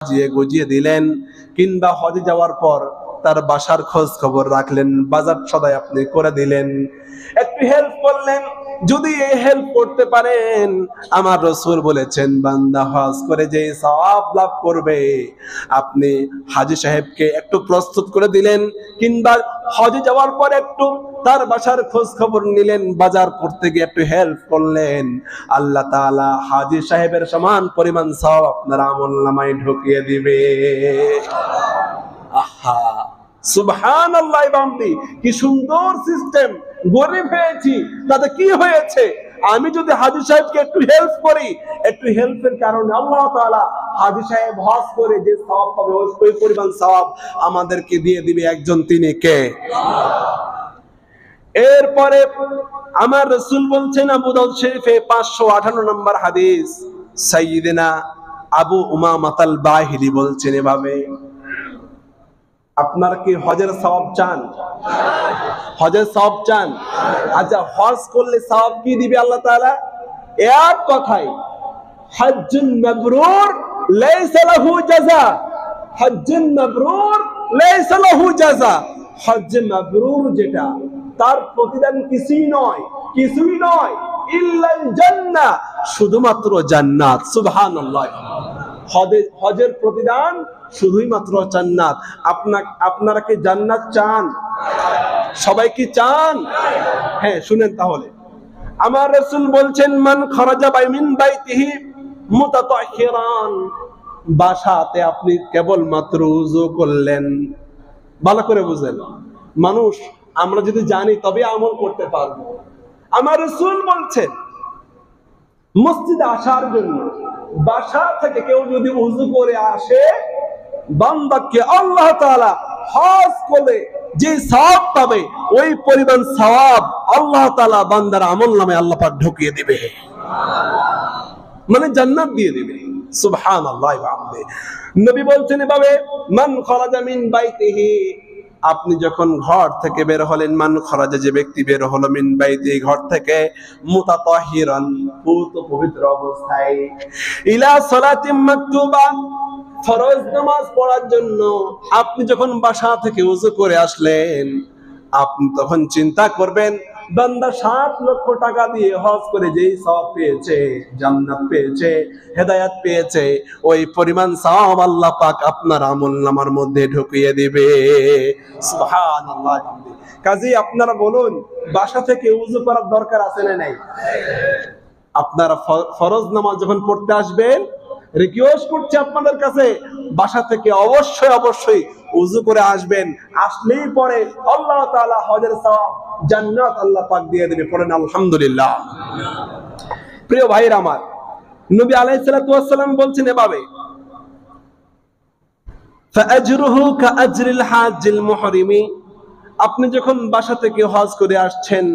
সাজিয়ে গুজিয়ে দিলেন, কিংবা হজে যাওয়ার পর তার বাসার খোঁজ খবর রাখলেন, বাজার সদাই আপনি করে দিলেন, একটু হেল্প করলেন। যদি এই হেল্প করতে পারেন, আমার রাসূল বলেছেন বান্দা হজ করে যে সওয়াব লাভ করবে, আপনি হাজী সাহেবকে একটু প্রস্তুত করে দিলেন, কিংবা হজে যাওয়ার পর একটু তার বাসার খোঁজ খবর নিলেন, বাজার করতে গিয়ে একটু হেল্প করলেন, আল্লাহ তাআলা হাজী সাহেবের সমান পরিমাণ সওয়াব আপনার আমলনামায় ঢুকিয়ে দিবে। আহা, সুবহানাল্লাহ। বান্দি, কি সুন্দর সিস্টেম। গরিব হয়েছি, তাতে কি হয়েছে? আমি যদি হাজী সাহেবকে একটু হেল্প করি, একটু হেল্পের কারণে আল্লাহ তাআলা হাজী সাহেব হজ করে যে সওয়াব পাবে, ওই পরিমাণ সওয়াব আমাদেরকে দিয়ে দিবে একজন, তিনি কে? এরপরে আমার রাসূল বলছেন, আবু দাউদ শরীফে 558 নম্বর হাদিস, সাইয়্যিদিনা আবু উমামাহ আল বাহিলি বলছেন এভাবে, আপনারা কি হজের সওয়াব চান? হজের সওয়াব চান? আচ্ছা, হজ করলে সওয়াব কি দিবে আল্লাহ তাআলা? এক কথাই, হজ্জুন মাবরুর লাইসা লাহু জাযা। হজ্জুন মাবরুর লাইসা লাহু জাযা। হজ্জ মাবরুর যেটা, তার প্রতিদান কিছুই নয়, কিছুই নয়, ইল্লাল জান্নাহ, শুধুমাত্র জান্নাত। সুবহানাল্লাহ। হজের প্রতিদান শুধুই মাত্র জান্নাত। আপনারা কি জান্নাত চান? সবাই কি চান? হ্যাঁ, শুনেন তাহলে। আমার রাসূল বলছেন, মান খারাজা মিন বাইতিহি মুতাতাহহিরান, বাসাতে আপনি কেবল মাত্র ওযু করলেন। ভালো করে বুঝেন, মানুষ আমরা যদি জানি তবে আমল করতে পারবো। আমার রাসূল বলছেন, মসজিদে আসার জন্য বাসা থেকে কেউ যদি ওযু করে আসে, বান্দাকে আল্লাহ তাআলা হজ করে যে সওয়াব পাবে, ওই পরিমাণ সওয়াব আল্লাহ তাআলা বান্দার আমলনামায় আল্লাহ পাক ঢুকিয়ে দিবে, মানে জান্নাত দিয়ে দিবে। সুবহানাল্লাহ। নবী বলছেন এভাবে, মান খারাজা মিন বাইতিহি, আপনি যখন ঘর থেকে বের হলেন, মান খারাজা, যে ব্যক্তি বের হলো, মিন বাইতিহি, ঘর থেকে, মুতাতাহহিরান, পবিত্র অবস্থায়, ইলা সালাতিন মাকতুবা, ফরজ নামাজ পড়ার জন্য। আপনি যখন বাসা থেকে ওযু করে আসলেন, আপনি তখন চিন্তা করবেন, বান্দা 7 লক্ষ টাকা দিয়ে হজ করে যেই সওয়াব পেয়েছে, জান্নাত পেয়েছে, হেদায়েত পেয়েছে, ওই পরিমাণ সওয়াব আল্লাহ পাক আপনার আমলনামার মধ্যে ঢুকিয়ে দিবে। সুবহানাল্লাহ। কাজী আপনারা বলুন, বাসা থেকে ওযু করার দরকার আছে না নাই? আপনারা ফরজ নামাজ যখন পড়তে আসবেন, রিকোয়েস্ট করছি আপনাদের কাছে, বাসা থেকে অবশ্যই অবশ্যই ওযু করে আসবেন। আসলেই পরে আল্লাহ তাআলা হজের সওয়াব, জান্নাত আল্লাহ পাক দিয়ে দেবে। পড়েন আলহামদুলিল্লাহ। প্রিয় ভাইরা আমার, নবী আলাইহিস সালাতু ওয়াস সালাম বলছেন এভাবে, ফাআজরুহু কাআজরিল হাজ্জিল মুহরিমি, আপনি যখন বাসা থেকে হজ করে আসছেন,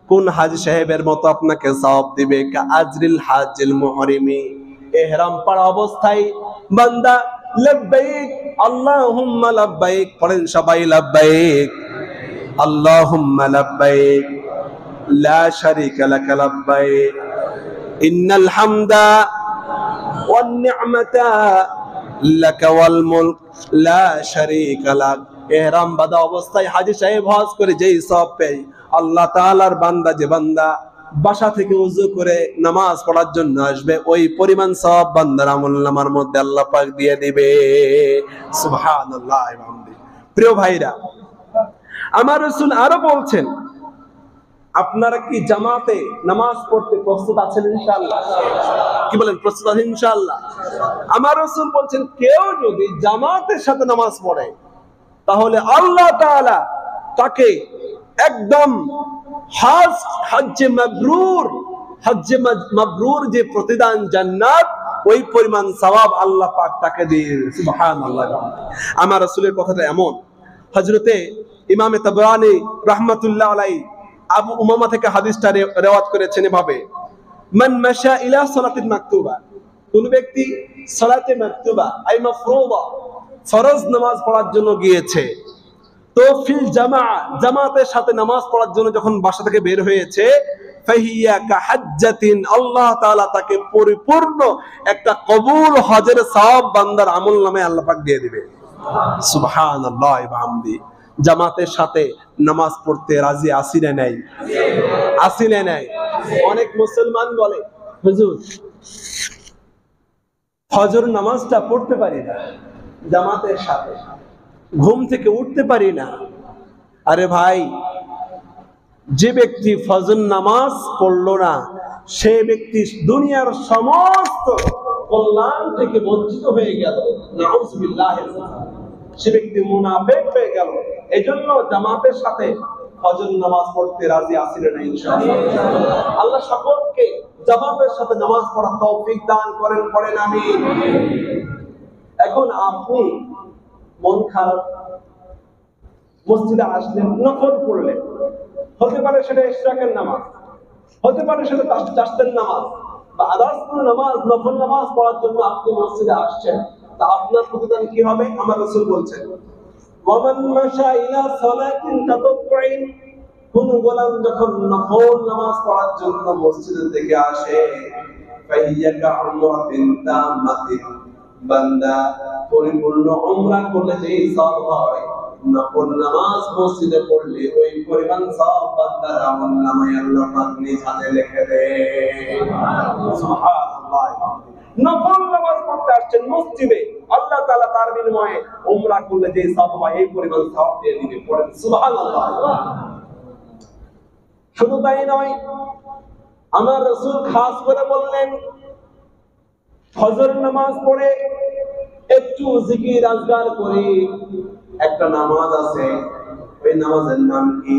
কোন হাজী সাহেবের মতো আপনাকে সওয়াব দিবে? কাআজরিল হাজ্জিল মুহরিমি, ইহরাম পরা অবস্থায় বান্দা লাব্বাইক আল্লাহুম্মা লাব্বাইক, পড়েন সবাই লাব্বাইক আল্লাহুম্মা লাব্বাইক লা শারীকা লাকা লাব্বাইক ইন্নাল হামদা ওয়ান নি'মাতা লাকা ওয়াল মুলক লা শারীকা লাক। ইহরাম বাঁধা অবস্থায় হাজী সাহেব হজ করে যেই সওয়াব পায়, আল্লাহ তাআলার বান্দা, যে বান্দা বাসা থেকে ওযু করে নামাজ পড়ার জন্য আসবে, ওই পরিমাণ সওয়াব বান্দার আমলনামার মধ্যে আল্লাহ পাক দিয়ে দিবে। সুবহানাল্লাহ। প্রিয় ভাইরা, আমার রাসূল আরো বলছেন, আপনারা কি জামাতে নামাজ পড়তে প্রস্তুত আছেন? ইনশাআল্লাহ। কি বলেন, প্রস্তুত আছেন ইনশাআল্লাহ? আমার রাসূল বলছেন, কেউ যদি জামাতের সাথে নামাজ পড়ে, তাহলে আল্লাহ তাআলা তাকে একদম হজ্জে মাবরুর যে প্রতিদান জান্নাত, ওই পরিমাণ সওয়াব আল্লাহ পাক তাকে দিয়ে। সুবহানাল্লাহ। আমার রাসূলের কথাটা এমন, হযরতে ইমামে তাবরানী রাহমাতুল্লাহ আলাইহি আবু উমামা থেকে হাদিসটা রিওয়ায়াত করেছেন এভাবে, মান মাশা ইলা সালাতিন মাকতুবা, কোন ব্যক্তি সালাতে মাকতুবা আই মাফরুদা, ফরজ নামাজ পড়ার জন্য গিয়েছে, তো ফিল জামাতের সাথে নামাজ পড়ার জন্য যখন বাসা থেকে বের হয়েছে, ফাহিয়া কাহাজ্জাতিন, আল্লাহ তাআলা তাকে পরিপূর্ণ একটা কবুল হজের সওয়াব বান্দার আমলনামায় আল্লাহ পাক দিয়ে দিবে। সুবহানাল্লাহ ওয়া বিহামদি। জামাতের সাথে নামাজ পড়তে রাজি আছি না নাই? আছি না নাই? অনেক মুসলমান বলে, হুজুর ফজর নামাজটা পড়তে পারি না জামাতের সাথে, ঘুম থেকে উঠতে পারি না। আরে ভাই, যে ব্যক্তি ফজর নামাজ পড়লো না সে ব্যক্তি দুনিয়ার সমস্ত কল্যাণ থেকে বঞ্চিত হয়ে গেল। নাউযুবিল্লাহ, সে ব্যক্তি মুনাফিক হয়ে গেল। এজন্য জামাতের সাথে ফজর নামাজ পড়তে রাজি আছেন না ইনশাআল্লাহ? আল্লাহ সকলকে জামাতের সাথে নামাজ পড়ার তৌফিক দান করেন, পড়েন আমিন। এখন আপনি মন খারাপ, মসজিদে আসলেন, নফল পড়লেন, হতে পারে সেটা ইশরাকের নামাজ, হতে পারে সেটা তাসবিহের নামাজ বা আদার্স কোন নামাজ, নফল নামাজ পড়ার জন্য আপনি মসজিদে আসছেন, তা আপনার প্রতিদান কি হবে? আমার রাসূল বলছেন, ওয়ামান মাশা ইলা সালাতিন তাতাওয়ুইন, কোন গোলাম যখন নফল নামাজ পড়ার জন্য মসজিদের দিকে আসে, ফাইয়া কাউমাতিন তামাতিন, বান্দা পরিপূর্ণ উমরা করলে যে সওয়াব হয়, নফল নামাজ মসজিদে পড়লে ওই পরিমাণ সওয়াব বান্দার আমলনামায় আল্লাহ পাক নিজ হাতে লিখে দেন। সুবহানাল্লাহ। নফল নামাজ পড়তে আসছেন মসজিদে, আল্লাহ তাআলা তার বিনিময়ে উমরা করলে যে সওয়াব হয় এই পরিমাণ সওয়াব দিয়ে দিবে। পড়েন সুবহানাল্লাহ। শুধু তাই নয়, আমার রাসূল খাস করে বললেন, ফজর নামাজ পড়ে একটু জিকির আজকার করে একটা নামাজ আছে, ওই নামাজের নাম কি?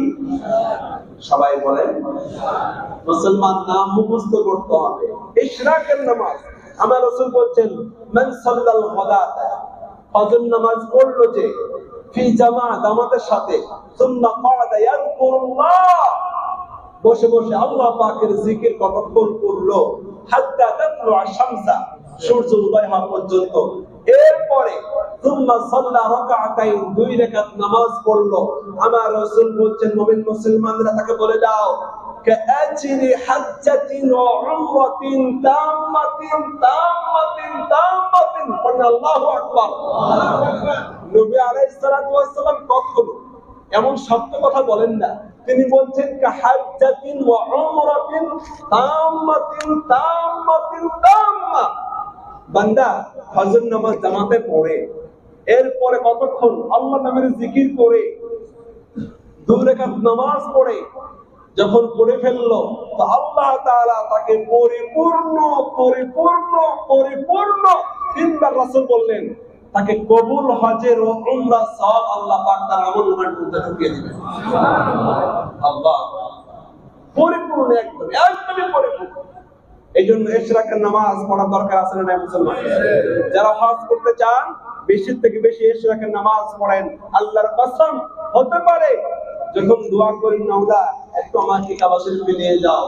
সবাই বলেন। মুসলমান নাম মুখস্থ করতে হবে। ইশরাকের নামাজ। আমার রাসূল বলছেন, মান সাল্লাল গাদাতা, ফজর নামাজ পড়লো যে, ফি জামাআত, জামাতের সাথে, সুম্মা ক্বাদা ইয়াযকুরুল্লাহ, বসে বসে আল্লাহ পাকের জিকির কতক্ষণ করলো, হাত্তা তাতলুআ শামসা, সূর্য উদয় হওয়া পর্যন্ত। এরপরে সুম্মা সাল্লা রাকাতাইন, 2 রাকাত নামাজ পড়লো। আমার রাসূল বলছেন, মুমিন মুসলমানরা তাকে বলে দাও, কাআজরি হাজ্জাতিন ওয়া উমরাতিন তাম্মাতিন তাম্মাতিন তাম্মাতিন। আল্লাহু আকবার। নবী আলাইহিস সালাতু ওয়াস সালাম কখনো এমন সত্য কথা বলেন না, তিনি বলছেন কাহাজ্জাতিন ওয়া উমরাতিন তাম্মাতিন তাম্মাতিন তাম্মা। বান্দা ফজর নামাজ জামাতে পড়ে, এরপরে কতক্ষণ আল্লাহর নামের জিকির করে 2 রাকাত নামাজ পড়ে যখন পড়ে ফেললো, তো আল্লাহ তাআলা তাকে পরিপূর্ণ পরিপূর্ণ পরিপূর্ণ, 3বার রাসূল বললেন, তাকে কবুল হজের ও উমরার সওয়াব আল্লাহ পাক তার আমলনামায় ঢুকিয়ে দিবেন। আল্লাহ পরিপূর্ণ, একদমই পরিপূর্ণ। এইজন্য ইশরাকের নামাজ পড়া দরকার আছে না মুসলমান? যারা হজ করতে চান বেশি থেকে বেশি ইশরাকের নামাজ পড়েন। আল্লাহর কসম, হতে পারে যখন দোয়া করি, মাওলা একটু আমাকে কাবা শরীফে নিয়ে যাও,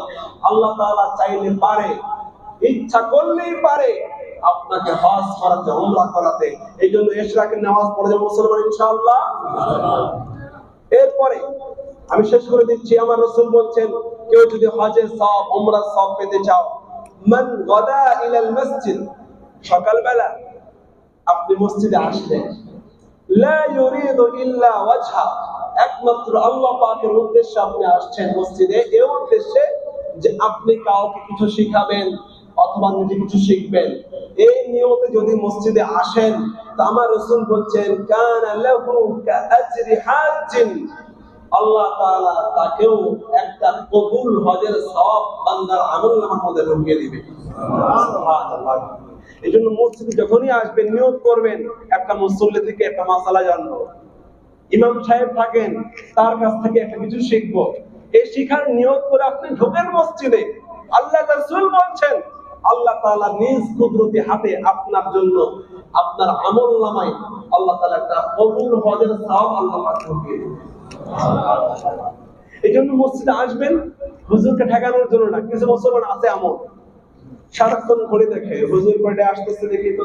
আল্লাহ তাআলা চাইলে পারে, ইচ্ছা করলেই পারে আপনাকে হজ করাতে, উমরা করাতে। এইজন্য ইশরাকের নামাজ পড়ে যাবে মুসলমান ইনশাআল্লাহ। এরপরে আমি শেষ করে দিচ্ছি, আমার রাসূল বলছেন, কেউ যদি হজের সওয়াব, উমরার সওয়াব পেতে চাও, মান গাদা ইলাল মসজিদ, সকালবেলা আপনি মসজিদে আসলেন, লা ইউরিদু ইল্লা ওয়াজহা, একমাত্র আল্লাহ পাকের উদ্দেশ্যে আপনি আসছেন মসজিদে, এই উদ্দেশ্যে যে আপনি কাউকে কিছু শিখাবেন অথবা নিজে কিছু শিখবেন, এই নিয়তে যদি মসজিদে আসেন, তো আমার রাসূল বলছেন, কানা লাহু কাআজরি হাজ্জিন, আল্লাহ তাআলা তাকেও একটা কবুল হজের সওয়াব বান্দার আমলনামার মধ্যে ঢুকিয়ে দিবেন। সুবহানাল্লাহ। এইজন্য মসজিদে যখনই আসবেন নিয়ত করবেন একটা মুসল্লি থেকে একটা মাসালা জানবো, ইমাম সাহেব থাকেন তার কাছ থেকে একটা কিছু শিখবো, এই শিখার নিয়ত করে আপনি ঢোকেন মসজিদে। আল্লাহ রাসূল বলছেন, আল্লাহ তাআলা নিজ কুদরতি হাতে আপনার জন্য, আপনার আমলনামায় আল্লাহ তাআলা একটা কবুল হজের সওয়াব আল্লাহ পাক ঢুকিয়ে দিবেন। এইজন্য মসজিদে আসবেন হুজুরকে ঠেকানোর জন্য না। কিছু মুসলমান আছে এমন, সারাক্ষণ ঘড়ি দেখে, হুজুর কয়টা আসতেছে দেখি তো,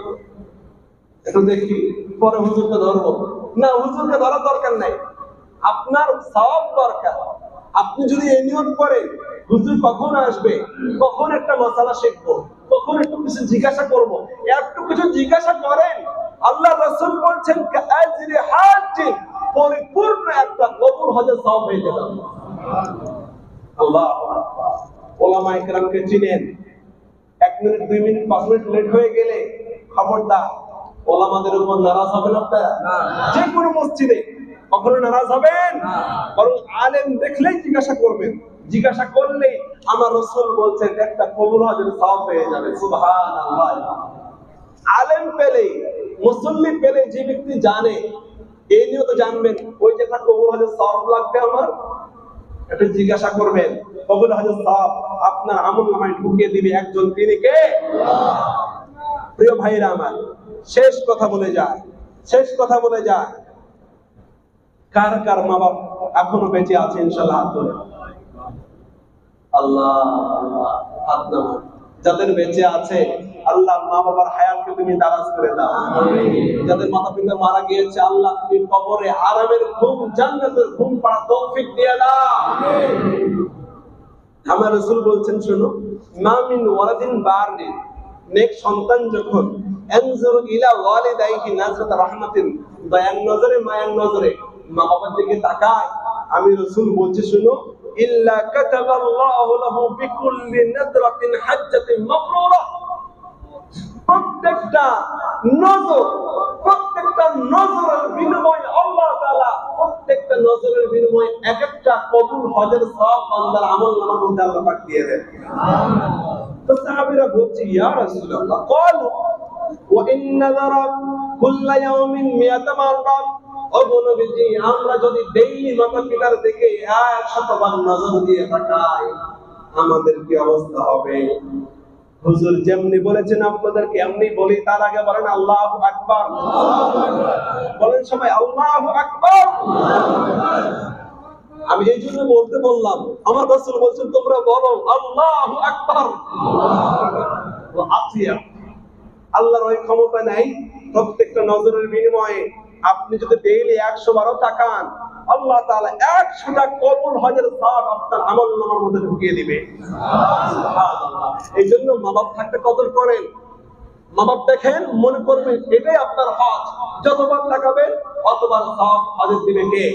একটু দেখি, পরে হুজুরকে ধরবো না। হুজুরকে ধরার দরকার নাই, আপনার সওয়াব দরকার। আপনি যদি এই নিয়ত করেন হুজুর কখন আসবে, কখন একটা মাসালা শিখবো, কখন একটু কিছু জিজ্ঞাসা করবো, একটু কিছু জিজ্ঞাসা করেন। আল্লাহ রাসূল বলছেন কাআজরি হাজ্জিন, পরিপূর্ণ একটা কবুল হজের সওয়াব হয়ে যাবে। আল্লাহু আকবার। ওলামায়ে কেরামকে চিনেন, 1 মিনিট 2 মিনিট 5 মিনিট লেট হয়ে গেলে খবরদার, ওলামাদের উপর নারাজ হবেন আপনারা? যে কোনো মসজিদে কখনো নারাজ হবেন? বরং আলেম দেখলেই জিজ্ঞাসা করবেন, জিজ্ঞাসা করলেই আমার রাসূল বলছেন একটা কবুল হজের সওয়াব পেয়ে যাবে। সুবহানাল্লাহ। আলেম পেলে, মুসল্লি পেলে যে ব্যক্তি জানে, এই নিয়ে তো জানবেন ওই যে একটা কবুল হজের সওয়াব লাগবে আমার, একটু জিজ্ঞাসা করবেন। কবুল হজের সওয়াব আপনার আমলনামায় ঢুকিয়ে দিবে একজন, তিনি কে? প্রিয় ভাইরা আমার, শেষ কথা বলে যায়, শেষ কথা বলে যায়, কার কার মা বাপ এখনো বেঁচে আছে ইনশাআল্লাহ হাত তোলেন। আল্লাহ আল্লাহ, হাত নামান। যাদের বেঁচে আছে আল্লাহ মা বাবার হায়াতকে তুমি দারাজ করে দাও। যাদের মাতা পিতা মারা গিয়েছে আল্লাহ তুমি কবরে আরামের ঘুম, জান্নাতের ঘুম পড়া তৌফিক দিয়ে দাও। আমার রাসূল বলছেন, শোনো, মা মিন ওয়ালাদিন বারিন, নেক সন্তান যখন আনজুর ইলা ওয়ালিদাইহি নাজরাত রাহমাতিন, দয়ার নজরে মায়ের নজরে মা বাবার দিকে তাকায়, আমি রাসূল বলছি শোনো, ইল্লা কাতাবাল্লাহু লাহু বিকুল্লি নাদরাতিন হাজ্জাতিন মাবরুরা। প্রত্যেকটা নজরের বিনিময়ে আল্লাহ তাআলা, প্রত্যেকটা নজরের বিনিময়ে এক একটা কবুল হজের সওয়াব বান্দার আমলনামার মধ্যে আল্লাহ পাক দিয়ে দেন। সুবহানাল্লাহ। তো সাহাবীরা বলছে, ইয়া রাসূলুল্লাহ, ক্বালু ওয়া ইন্না যারা কুল্লা ইয়াউমিন মিয়াতা মাররা, ও নবীজি আমরা যদি ডেইলি মাতা পিতার দিকে 100 বার নজর দিয়ে তাকাই আমাদের কি অবস্থা হবে? হুজুর যেমনি বলেছেন আপনাদেরকে এমনি বলি, তার আগে বলেন আল্লাহু আকবার। বলেন সবাই আল্লাহু আকবার। আমি এই জন্য বলতে বললাম, আমার রাসূল বলছেন তোমরা বলো আল্লাহু আকবার। আল্লাহর ওই ক্ষমতা নাই, প্রত্যেকটা নজরের বিনিময়ে আপনি যদি ডেইলি 100 বারও তাকান আল্লাহ তাআলা 100টা কবুল হজের সওয়াব আপনার আমলনামার মধ্যে ঢুকিয়ে দিবে। সুবহানাল্লাহ। এই জন্য মা বাপ থাকতে কদর করেন। মা বাপ দেখেন, মনে করবেন এটাই আপনার হজ, যতবার তাকাবেন অতবার সওয়াব হজের দিবে কে?